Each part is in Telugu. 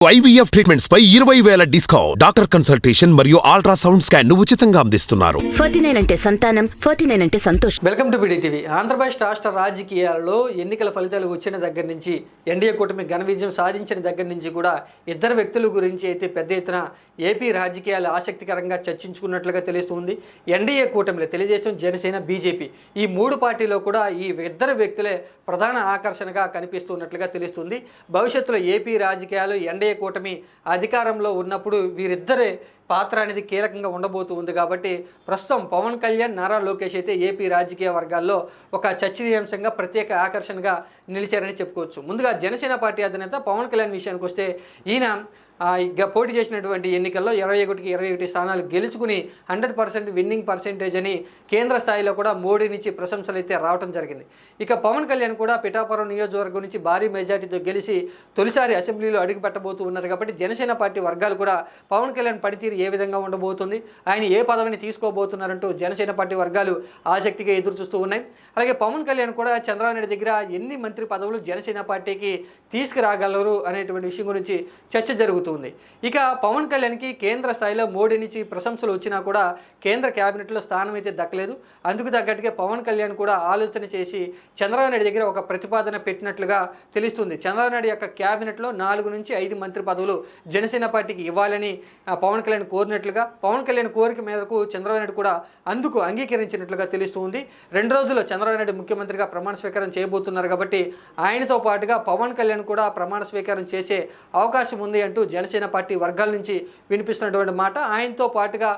IVF ట్రీట్మెంట్స్ పై 20,000 డిస్కౌంట్. డాక్టర్ కన్సల్టేషన్ మరియు అల్ట్రాసౌండ్ స్కాన్ ను ఉచితంగా అందిస్తున్నారు. 49 అంటే సంతానం, 49 అంటే సంతోషం. Welcome to BDTV. ఆంధ్రప్రదేశ్ రాష్ట్ర రాజకీయాల్లో ఎన్నికల ఫలితాలు వచ్చిన దగ్గర నుంచి, ఎన్డీఏ కూటమి ఘన విజయం సాధించిన దగ్గర నుంచి కూడా ఇద్దరు వ్యక్తుల గురించి అయితే పెద్ద ఎత్తున ఏపీ రాజకీయాలు ఆసక్తికరంగా చర్చించుకున్నట్లుగా తెలుస్తుంది. ఎన్డీఏ కూటమిలో తెలుగుదేశం, జనసేన, బీజేపీ ఈ మూడు పార్టీలో కూడా ఈ ఇద్దరు వ్యక్తులే ప్రధాన ఆకర్షణగా కనిపిస్తున్నట్లుగా తెలుస్తుంది. భవిష్యత్తులో ఏపీ రాజకీయాలు ఎన్డీఏ కూటమి అధికారంలో ఉన్నప్పుడు వీరిద్దరే పాత్ర అనేది కీలకంగా ఉండబోతూ ఉంది. కాబట్టి ప్రస్తుతం పవన్ కళ్యాణ్, నారా లోకేష్ అయితే ఏపీ రాజకీయ వర్గాల్లో ఒక చర్చనీయాంశంగా ప్రత్యేక ఆకర్షణగా నిలిచారని చెప్పుకోవచ్చు. ముందుగా జనసేన పార్టీ అధినేత పవన్ కళ్యాణ్ విషయానికి వస్తే ఈయన పోటీ చేసినటువంటి ఎన్నికల్లో 21కి 21 స్థానాలు గెలుచుకుని 100% విన్నింగ్ పర్సెంటేజ్ అని కేంద్ర స్థాయిలో కూడా మోడీ నుంచి ప్రశంసలు అయితే రావడం జరిగింది. ఇక పవన్ కళ్యాణ్ కూడా పిఠాపురం నియోజకవర్గం నుంచి భారీ మెజార్టీతో గెలిచి తొలిసారి అసెంబ్లీలో అడుగు పెట్టబోతూ ఉన్నారు. కాబట్టి జనసేన పార్టీ వర్గాలు కూడా పవన్ కళ్యాణ్ పనితీరు ఏ విధంగా ఉండబోతుంది, ఆయన ఏ పదవిని తీసుకోబోతున్నారంటూ జనసేన పార్టీ వర్గాలు ఆసక్తిగా ఎదురు చూస్తూ ఉన్నాయి. అలాగే పవన్ కళ్యాణ్ కూడా చంద్రబాబు నాయుడు దగ్గర ఎన్ని మంత్రి పదవులు జనసేన పార్టీకి తీసుకురాగలరు అనేటువంటి విషయం గురించి చర్చ జరుగుతుంది. ఇక పవన్ కళ్యాణ్కి కేంద్ర స్థాయిలో మోడీ నుంచి ప్రశంసలు వచ్చినా కూడా కేంద్ర క్యాబినెట్లో స్థానం అయితే దక్కలేదు. అందుకు తగ్గట్టుగా పవన్ కళ్యాణ్ కూడా ఆలోచన చేసి చంద్రబాబు నాయుడు దగ్గర ఒక ప్రతిపాదన పెట్టినట్లుగా తెలుస్తుంది. చంద్రబాబు నాయుడు యొక్క క్యాబినెట్లో 4 నుంచి 5 మంత్రి పదవులు జనసేన పార్టీకి ఇవ్వాలని పవన్ కళ్యాణ్ కోరినట్లుగా, పవన్ కళ్యాణ్ కోరిక మేరకు చంద్రబాబు నాయుడు కూడా అందుకు అంగీకరించినట్లుగా తెలుస్తుంది. 2 రోజుల్లో చంద్రబాబు నాయుడు ముఖ్యమంత్రిగా ప్రమాణ స్వీకారం చేయబోతున్నారు. కాబట్టి ఆయనతో పాటుగా పవన్ కళ్యాణ్ కూడా ప్రమాణ స్వీకారం చేసే అవకాశం ఉంది అంటూ జనసేన పార్టీ వర్గాల నుంచి వినిపిస్తున్నటువంటి మాట. ఆయనతో పాటుగా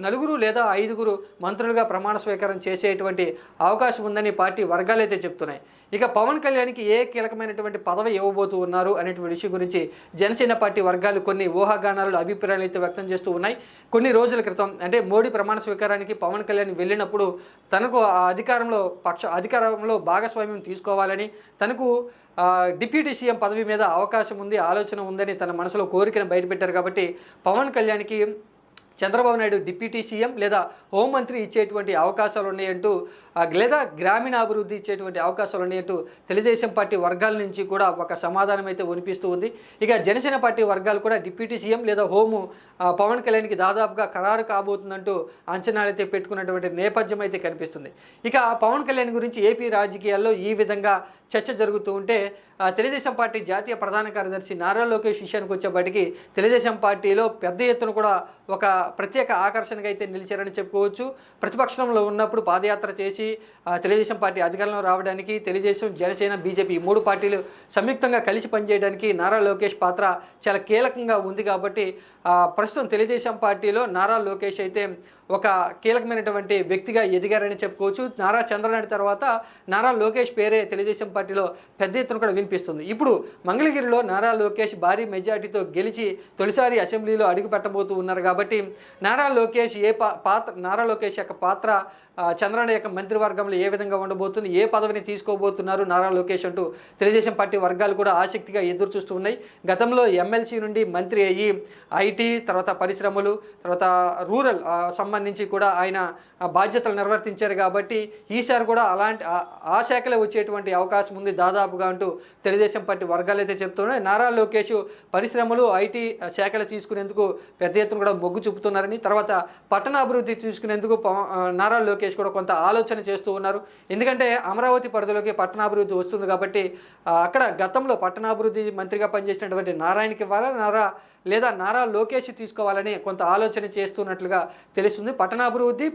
నలుగురు లేదా 5 మంత్రులుగా ప్రమాణ స్వీకారం చేసేటువంటి అవకాశం ఉందని పార్టీ వర్గాలైతే చెప్తున్నాయి. ఇక పవన్ కళ్యాణ్కి ఏ కీలకమైనటువంటి పదవి ఇవ్వబోతూ ఉన్నారు అనేటువంటి విషయం గురించి జనసేన పార్టీ వర్గాలు కొన్ని ఊహాగానాలు, అభిప్రాయాలు అయితే వ్యక్తం చేస్తూ ఉన్నాయి. కొన్ని రోజుల క్రితం అంటే మోడీ ప్రమాణ స్వీకారానికి పవన్ కళ్యాణ్ వెళ్ళినప్పుడు తనకు ఆ అధికారంలో భాగస్వామ్యం తీసుకోవాలని, తనకు డిప్యూటీ సీఎం పదవి మీద అవకాశం ఉంది, ఆలోచన ఉందని తన మనసులో కోరికను బయటపెట్టారు. కాబట్టి పవన్ కళ్యాణ్కి చంద్రబాబు నాయుడు డిప్యూటీ సీఎం లేదా హోంమంత్రి ఇచ్చేటువంటి అవకాశాలు ఉన్నాయంటూ, లేదా గ్రామీణాభివృద్ధి ఇచ్చేటువంటి అవకాశాలు ఉన్నాయంటూ తెలుగుదేశం పార్టీ వర్గాల నుంచి కూడా ఒక సమాధానం అయితే వినిపిస్తూ ఉంది. ఇక జనసేన పార్టీ వర్గాలు కూడా డిప్యూటీ సీఎం లేదా హోము పవన్ కళ్యాణ్కి దాదాపుగా ఖరారు కాబోతుందంటూ అంచనాలు అయితే పెట్టుకున్నటువంటి నేపథ్యం అయితే కనిపిస్తుంది. ఇక పవన్ కళ్యాణ్ గురించి ఏపీ రాజకీయాల్లో ఈ విధంగా చర్చ జరుగుతూ ఉంటే తెలుగుదేశం పార్టీ జాతీయ ప్రధాన కార్యదర్శి నారా లోకేష్ విషయానికి వచ్చేప్పటికీ తెలుగుదేశం పార్టీలో పెద్ద ఎత్తున కూడా ఒక ప్రత్యేక ఆకర్షణగా అయితే నిలిచారని చెప్పుకోవచ్చు. ప్రతిపక్షంలో ఉన్నప్పుడు పాదయాత్ర చేసి తెలుగుదేశం పార్టీ అధికారంలో రావడానికి తెలుగుదేశం, జనసేన, బీజేపీ 3 పార్టీలు సంయుక్తంగా కలిసి పనిచేయడానికి నారా లోకేష్ పాత్ర చాలా కీలకంగా ఉంది. కాబట్టి ప్రస్తుతం తెలుగుదేశం పార్టీలో నారా లోకేష్ అయితే ఒక కీలకమైనటువంటి వ్యక్తిగా ఎదిగారని చెప్పుకోవచ్చు. నారా చంద్రనాయుడు తర్వాత నారా లోకేష్ పేరే తెలుగుదేశం పార్టీలో పెద్ద ఎత్తున కూడా వినిపిస్తుంది. ఇప్పుడు మంగళగిరిలో నారా లోకేష్ భారీ మెజార్టీతో గెలిచి తొలిసారి అసెంబ్లీలో అడుగు పెట్టబోతూ ఉన్నారు. కాబట్టి నారా లోకేష్ నారా లోకేష్ యొక్క పాత్ర చంద్రబాబు యొక్క మంత్రివర్గంలో ఏ విధంగా ఉండబోతుంది, ఏ పదవిని తీసుకోబోతున్నారు నారా లోకేష్ అంటూ తెలుగుదేశం పార్టీ వర్గాలు కూడా ఆసక్తిగా ఎదురు చూస్తూ ఉన్నాయి. గతంలో ఎమ్మెల్సీ నుండి మంత్రి అయ్యి ఐటీ, తర్వాత పరిశ్రమలు, తర్వాత రూరల్ సంబంధించి కూడా ఆయన బాధ్యతలు నిర్వర్తించారు. కాబట్టి ఈసారి కూడా అలాంటి ఆ శాఖలో వచ్చేటువంటి అవకాశం ఉంది దాదాపుగా అంటూ తెలుగుదేశం పార్టీ వర్గాలు అయితే చెప్తున్నాయి. నారా లోకేష్ పరిశ్రమలు, ఐటీ శాఖలు తీసుకునేందుకు పెద్ద ఎత్తున కూడా మొగ్గు చూపుతున్నారని, తర్వాత పట్టణాభివృద్ధి తీసుకునేందుకు నారా లోకేష్ కూడా కొంత ఆలోచన చేస్తూ ఉన్నారు. ఎందుకంటే అమరావతి పరిధిలోకి పట్టణాభివృద్ధి వస్తుంది. కాబట్టి అక్కడ గతంలో పట్టణాభివృద్ధి మంత్రిగా పనిచేసినటువంటి నారాయణకి ఇవ్వాలా, నారా లోకేష్ తీసుకోవాలని కొంత ఆలోచన చేస్తున్నట్లుగా తెలుస్తుంది. పట్టణాభివృద్ధి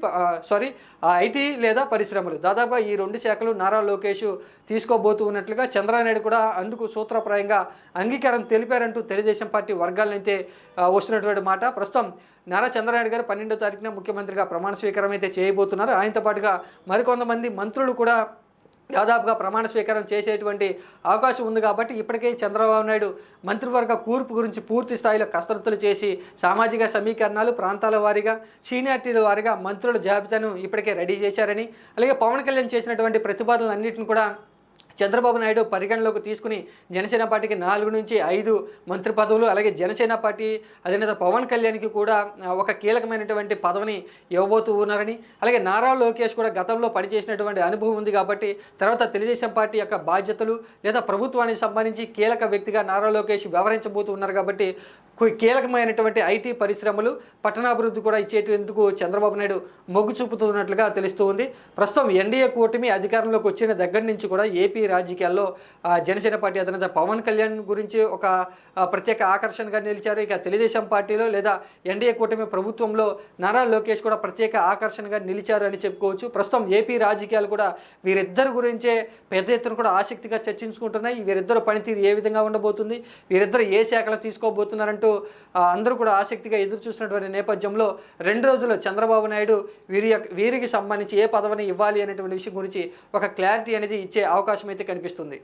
ఐటీ లేదా పరిశ్రమలు దాదాపుగా ఈ 2 శాఖలు నారా లోకేష్ తీసుకోబోతూ ఉన్నట్లుగా చంద్రబాబు నాయుడు కూడా అందుకు సూత్రప్రాయంగా అంగీకారం తెలిపారంటూ తెలుగుదేశం పార్టీ వర్గాలనైతే వస్తున్నటువంటి మాట. ప్రస్తుతం నారా చంద్రనాయుడు గారు 12వ తారీఖున ముఖ్యమంత్రిగా ప్రమాణ స్వీకారం అయితే చేయబోతున్నారు. ఆయనతో పాటుగా మరికొంతమంది మంత్రులు కూడా దాదాపుగా ప్రమాణ స్వీకారం చేసేటువంటి అవకాశం ఉంది. కాబట్టి ఇప్పటికే చంద్రబాబు నాయుడు మంత్రివర్గ కూర్పు గురించి పూర్తి స్థాయిలో కసరత్తులు చేసి సామాజిక సమీకరణాలు, ప్రాంతాల వారీగా, సీనియారిటీల వారీగా మంత్రుల జాబితాను ఇప్పటికే రెడీ చేశారని, అలాగే పవన్ కళ్యాణ్ చేసినటువంటి ప్రతిపాదనలన్నింటిని కూడా చంద్రబాబు నాయుడు పరిగణలోకి తీసుకుని జనసేన పార్టీకి 4 నుంచి 5 మంత్రి పదవులు, అలాగే జనసేన పార్టీ అధినేత పవన్ కళ్యాణ్కి కూడా ఒక కీలకమైనటువంటి పదవిని ఇవ్వబోతూ ఉన్నారని, అలాగే నారా లోకేష్ కూడా గతంలో పనిచేసినటువంటి అనుభవం ఉంది కాబట్టి తర్వాత తెలుగుదేశం పార్టీ యొక్క బాధ్యతలు లేదా ప్రభుత్వానికి సంబంధించి కీలక వ్యక్తిగా నారా లోకేష్ వ్యవహరించబోతూ ఉన్నారు కాబట్టి కీలకమైనటువంటి ఐటీ పరిశ్రమలు, పట్టణాభివృద్ధి కూడా ఇచ్చేందుకు చంద్రబాబు నాయుడు మొగ్గు చూపుతున్నట్లుగా తెలుస్తూ ఉంది. ప్రస్తుతం ఎన్డీఏ కూటమి అధికారంలోకి వచ్చిన దగ్గర నుంచి కూడా ఏపీ రాజకీయాల్లో జనసేన పార్టీ అధినేత పవన్ కళ్యాణ్ గురించి ఒక ప్రత్యేక ఆకర్షణగా నిలిచారు. ఇక తెలుగుదేశం పార్టీలో లేదా ఎన్డీఏ కూటమి ప్రభుత్వంలో నారా లోకేష్ కూడా ప్రత్యేక ఆకర్షణగా నిలిచారు అని చెప్పుకోవచ్చు. ప్రస్తుతం ఏపీ రాజకీయాలు కూడా వీరిద్దరు గురించే పెద్ద ఎత్తున కూడా ఆసక్తిగా చర్చించుకుంటున్నాయి. వీరిద్దరు పనితీరు ఏ విధంగా ఉండబోతుంది, వీరిద్దరు ఏ శాఖలు తీసుకోబోతున్నారంటూ అందరూ కూడా ఆసక్తిగా ఎదురు చూస్తున్నటువంటి నేపథ్యంలో 2 రోజుల్లో చంద్రబాబు నాయుడు వీరికి సంబంధించి ఏ పదవిని ఇవ్వాలి అనేటువంటి విషయం గురించి ఒక క్లారిటీ అనేది ఇచ్చే అవకాశం అయితే కనిపిస్తుంది.